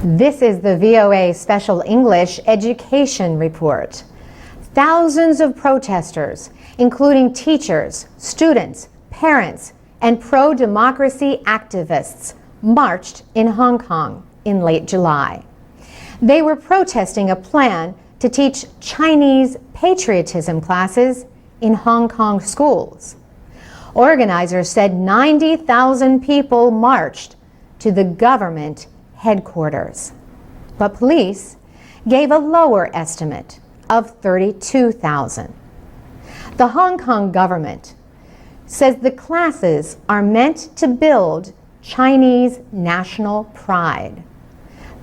This is the VOA Special English Education Report. Thousands of protesters, including teachers, students, parents, and pro-democracy activists, marched in Hong Kong in late July. They were protesting a plan to teach Chinese patriotism classes in Hong Kong schools. Organizers said 90,000 people marched to the government headquarters, but police gave a lower estimate of 32,000. The Hong Kong government says the classes are meant to build Chinese national pride.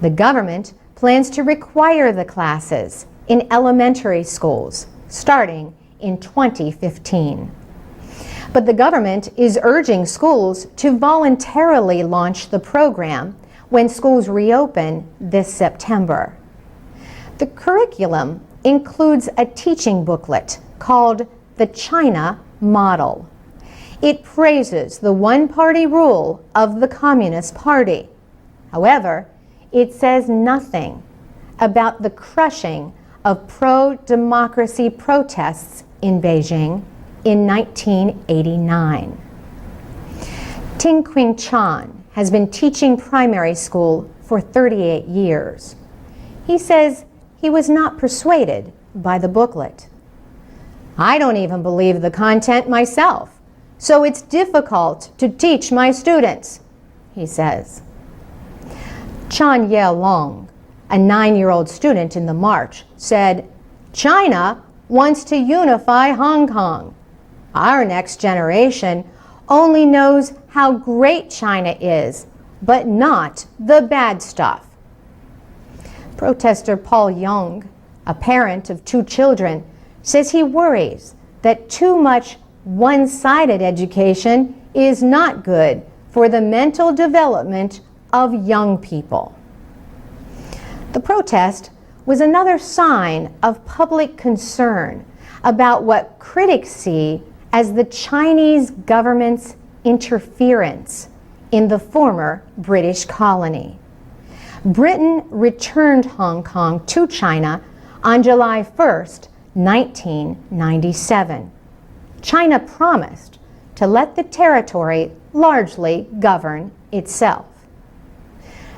The government plans to require the classes in elementary schools starting in 2015. But the government is urging schools to voluntarily launch the program when schools reopen this September. The curriculum includes a teaching booklet called the China Model. It praises the one-party rule of the Communist Party. However, it says nothing about the crushing of pro-democracy protests in Beijing in 1989. Ting Qing Chan has been teaching primary school for 38 years. He says he was not persuaded by the booklet. "I don't even believe the content myself, so it's difficult to teach my students," he says. Chan Ye Long, a 9-year-old student in the march, said, "China wants to unify Hong Kong. Our next generation only knows how great China is, but not the bad stuff." Protester Paul Young, a parent of 2 children, says he worries that too much one-sided education is not good for the mental development of young people. The protest was another sign of public concern about what critics see as the Chinese government's interference in the former British colony. Britain returned Hong Kong to China on July 1st, 1997. China promised to let the territory largely govern itself.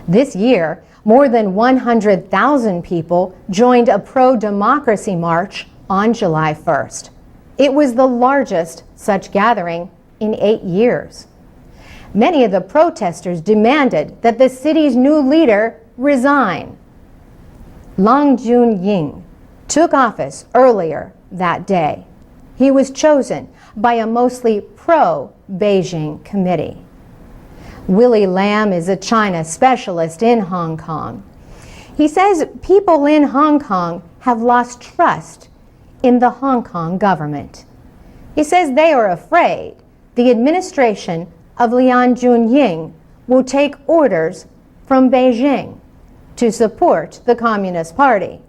This year, more than 100,000 people joined a pro-democracy march on July 1st. It was the largest such gathering in 8 years. Many of the protesters demanded that the city's new leader resign. Lang Jun-ying took office earlier that day. He was chosen by a mostly pro-Beijing committee. Willie Lam is a China specialist in Hong Kong. He says people in Hong Kong have lost trust in the Hong Kong government. He says they are afraid the administration of Lian Jun-ying will take orders from Beijing to support the Communist Party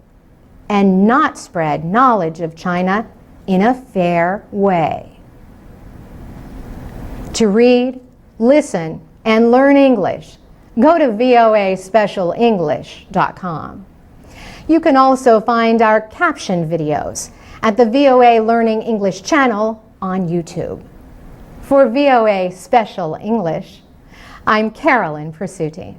and not spread knowledge of China in a fair way. To read, listen, and learn English, go to voaspecialenglish.com. You can also find our caption videos at the VOA Learning English channel on YouTube. For VOA Special English, I'm Carolyn Presutti.